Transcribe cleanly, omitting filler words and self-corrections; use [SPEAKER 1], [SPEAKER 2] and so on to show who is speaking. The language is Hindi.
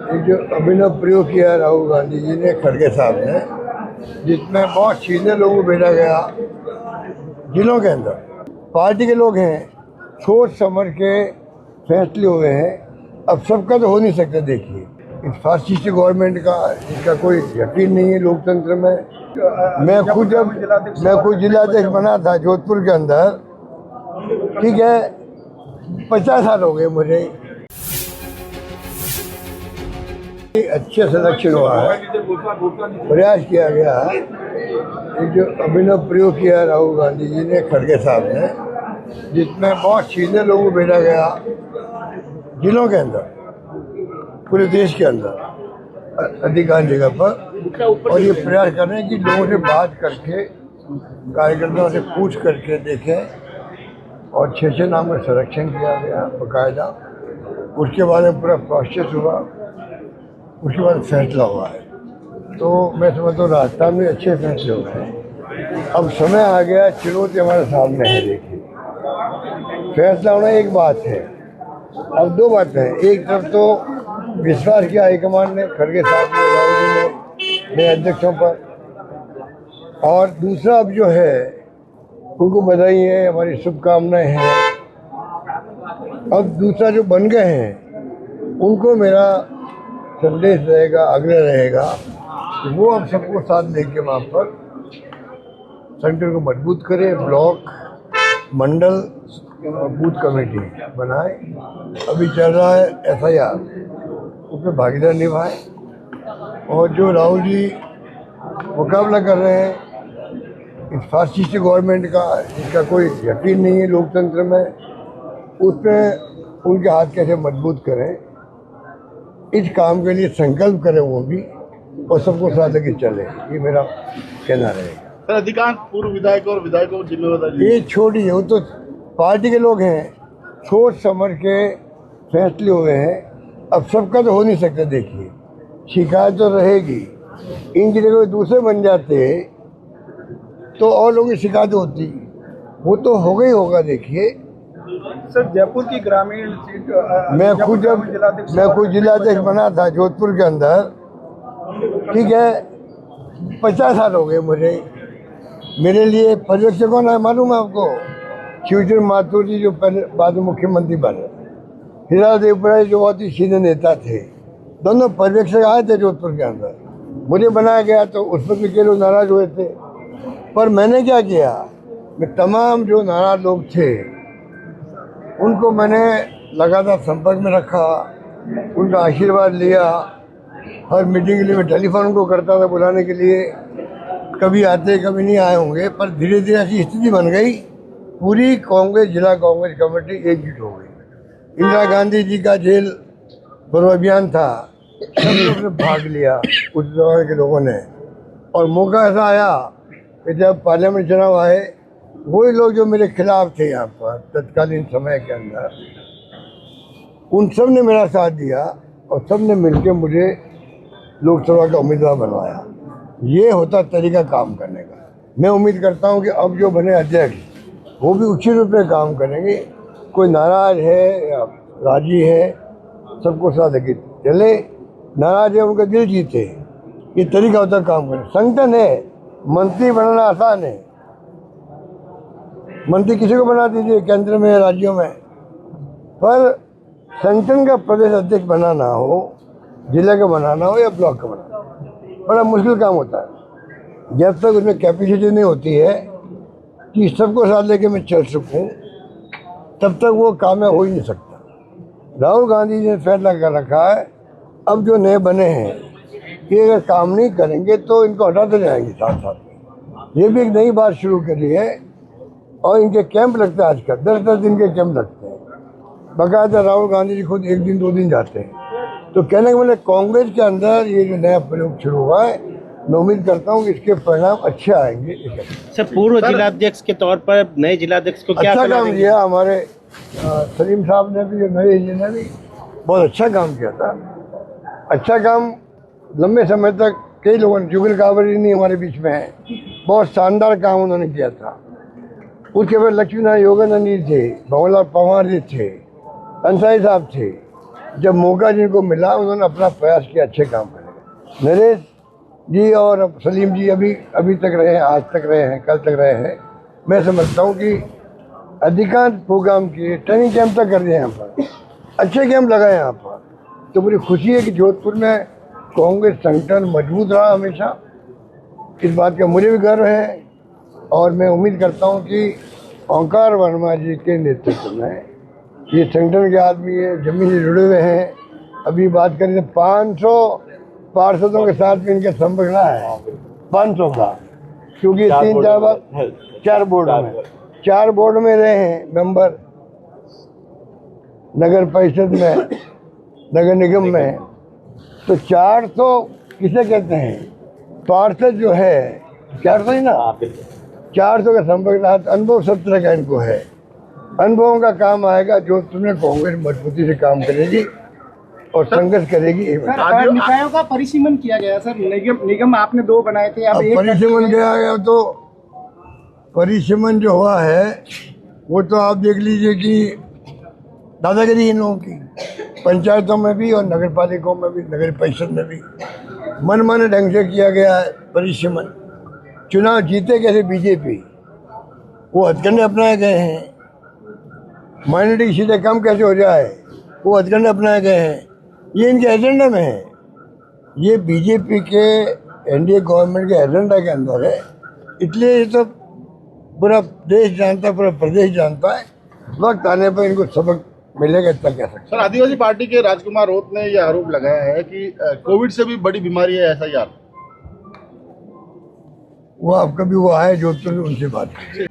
[SPEAKER 1] एक जो अभिनव प्रयोग किया राहुल गांधी जी ने, खड़गे साहब ने, जिसमें बहुत सीधे लोगों को भेजा गया जिलों के अंदर। पार्टी के लोग हैं, सोच समझ के फैसले हुए हैं। अब सबका तो हो नहीं सकता। देखिए, इस फासिस्ट गवर्नमेंट का इसका कोई यकीन नहीं है लोकतंत्र में। मैं खुद जिलाध्यक्ष बना था जोधपुर के अंदर, ठीक है, 50 साल हो गए मुझे। अच्छे सिलेक्शन हुआ है, प्रयास किया गया है। एक जो अभिनव प्रयोग किया राहुल गांधी जी ने, खड़गे साहब ने, जिसमें बहुत सीधे लोगों को भेजा गया जिलों के अंदर, पूरे देश के अंदर, अधिकांश जगह पर। और ये प्रयास कर रहे हैं कि लोगों से बात करके, कार्यकर्ताओं से पूछ करके देखें। और 6 नाम का सिलेक्शन किया गया बाकायदा। उसके बाद में पूरा प्रोसेस हुआ, उसके बाद फैसला हुआ है। तो मैं समझता हूँ राजस्थान में अच्छे फैसले हो गए। अब समय आ गया, चुनौती हमारे सामने है। देखिए, फैसला होना एक बात है, अब दो बातें हैं। एक तरफ तो विश्वास किया हाईकमान ने, खड़गे साहब ने, राहुल जी ने, मेरे अध्यक्षों पर। और दूसरा अब जो है, उनको बधाई है, हमारी शुभकामनाएं हैं। अब दूसरा जो बन गए हैं, उनको मेरा संदेश रहेगा, आग्रह रहेगा कि वो अब सबको साथ लेके वहाँ पर सेंटर को मजबूत करें, ब्लॉक, मंडल और बूथ कमेटी बनाए। अभी चल रहा है FIR, उसमें भागीदार निभाए। और जो राहुल जी मुकाबला कर रहे हैं इस फासिस्ट गवर्नमेंट का, इसका कोई यकीन नहीं है लोकतंत्र में, उसमें उनके हाथ कैसे मजबूत करें, इस काम के लिए संकल्प करें वो भी, और सबको साथ लेके चले। ये मेरा कहना रहेगा।
[SPEAKER 2] सर, अधिकांश पूर्व विधायक और विधायकों को जिम्मेदारी
[SPEAKER 1] ये छोड़िए, वो तो पार्टी के लोग हैं, सोच समझ के फैसले हुए हैं। अब सबका तो हो नहीं सकता। देखिए, शिकायत तो रहेगी। इनकी जगह दूसरे बन जाते तो और लोगों की शिकायत होती, वो तो होगा ही होगा। देखिए
[SPEAKER 2] सर, जयपुर की ग्रामीण सीट
[SPEAKER 1] मैं खुद जिलाध्यक्ष बना था जोधपुर के अंदर, ठीक है, 50 साल हो गए मुझे। मेरे लिए पर्यवेक्षक कौन है मालूम है आपको? शिवचंद्र माथुर जी, जो पहले बाद में मुख्यमंत्री बने, हीरा देवपुरा जो बहुत ही सीनियर नेता थे, दोनों पर्यवेक्षक आए थे जोधपुर के अंदर। मुझे बनाया गया तो उस पर भी कई लोग नाराज हुए थे। पर मैंने क्या किया, मैं तमाम जो नाराज लोग थे उनको मैंने लगातार संपर्क में रखा, उनका आशीर्वाद लिया। हर मीटिंग के लिए मैं टेलीफोन उनको करता था बुलाने के लिए। कभी आते कभी नहीं आए होंगे, पर धीरे धीरे ऐसी स्थिति बन गई, पूरी कांग्रेस, जिला कांग्रेस कमेटी एकजुट हो गई। इंदिरा गांधी जी का जेल भरो अभियान था, सब लोग ने भाग लिया उस दौरान के लोगों ने। और मौका ऐसा आया कि जब पार्लियामेंट चुनाव आए, वही लोग जो मेरे खिलाफ थे यहाँ पर तत्कालीन समय के अंदर, उन सब ने मेरा साथ दिया और सब ने मिलकर मुझे लोकसभा का उम्मीदवार बनवाया। ये होता तरीका काम करने का। मैं उम्मीद करता हूँ कि अब जो बने अध्यक्ष, वो भी उचित रूप में काम करेंगे। कोई नाराज है या राजी है, सबको साथ लेके चले। नाराज है उनका दिल जीते, ये तरीका होता काम करने। संगठन है, मंत्री बनाना आसान है। मंत्री किसी को बना दीजिए, केंद्र में, राज्यों में, पर संगठन का प्रदेश अध्यक्ष बनाना हो, जिले का बनाना हो या ब्लॉक का बनाना हो, बड़ा मुश्किल काम होता है। जब तक उसमें कैपेसिटी नहीं होती है कि सबको साथ लेके मैं चल सकूं, तब तक वो कामयाब हो ही नहीं सकता। राहुल गांधी जी ने फैसला कर रखा है, अब जो नए बने हैं ये अगर काम नहीं करेंगे तो इनको हटाते जाएंगे साथ साथ। ये भी एक नई बात शुरू करी है। और इनके कैंप लगते हैं आजकल, 10-10 दिन के कैंप लगते हैं बाकायदा। राहुल गांधी जी खुद 1 दिन 2 दिन जाते हैं। तो कहने का मतलब कांग्रेस के अंदर ये जो नया प्रयोग शुरू हुआ है, मैं उम्मीद करता हूँ कि इसके परिणाम अच्छे आएंगे।
[SPEAKER 3] सर, पूर्व जिलाध्यक्ष के तौर पर नए जिलाध्यक्ष को क्या
[SPEAKER 1] अच्छा काम किया हमारे सलीम साहब ने भी, नए जी ने भी बहुत अच्छा काम किया था। अच्छा काम लंबे समय तक कई लोगों ने, जुगल कावरी नहीं हमारे बीच में है, बहुत शानदार काम उन्होंने किया था। उसके बाद लक्ष्मीनारायण योगानंद जी थे, भवनलाल पवार जी थे, अंसारी साहब थे, जब मौका जिनको मिला उन्होंने अपना प्रयास किया अच्छे काम करने का। नरेश जी और सलीम जी अभी तक रहे हैं, आज तक रहे हैं, कल तक रहे हैं। मैं समझता हूँ कि अधिकांश प्रोग्राम किए, ट्रेनिंग कैंप तक कर दिए यहाँ पर, अच्छे कैंप लगाए यहाँ पर। तो मुझे खुशी है कि जोधपुर में कांग्रेस संगठन मजबूत रहा हमेशा, इस बात का मुझे भी गर्व है। और मैं उम्मीद करता हूँ कि ओंकार वर्मा जी के नेतृत्व में ये संगठन के आदमी है, जमीन से जुड़े हुए हैं। अभी बात करें तो 500 पार्षदों के साथ भी इनके संपर्क रहा है, 500 का, क्योंकि 4 बोर्ड में रहे हैं मेंबर, नगर परिषद में, नगर निगम में। तो 400 किसे कहते हैं, पार्षद जो है 400 ही ना, 400 का संपर्क रहा। अनुभव 17 का इनको है, अनुभवों का काम आएगा। जो तुमने कांग्रेस मजबूती से काम करेगी और संघर्ष करेगी।
[SPEAKER 4] निकायों का परिसीमन किया गया सर, निगम आपने 2 बनाए थे, अब
[SPEAKER 1] परिसीमन किया गया। तो परिसीमन जो हुआ है वो तो आप देख लीजिए कि दादागिरी इन लोगों की, पंचायतों में भी और नगर पालिकाओं में भी, नगर परिषद में भी मनमाने ढंग से किया गया है परिसीमन। चुनाव जीते कैसे बीजेपी, वो हथकंडे अपनाए गए हैं। माइनॉरिटी की सीटें कम कैसे हो जाए, वो हथकंडे अपनाए गए हैं। ये इनके एजेंडा में है, ये बीजेपी के एनडीए गवर्नमेंट के एजेंडा के अंदर है। इसलिए ये तो पूरा देश जानता है, पूरा प्रदेश जानता है। वक्त आने पर इनको सबक मिलेगा, इतना कह सकते।
[SPEAKER 2] सर, आदिवासी पार्टी के राजकुमार रोत ने यह आरोप लगाया है कि कोविड से भी बड़ी बीमारी है SIR।
[SPEAKER 1] वो आप कभी वो आए जोधपुर में, उनसे बात करें।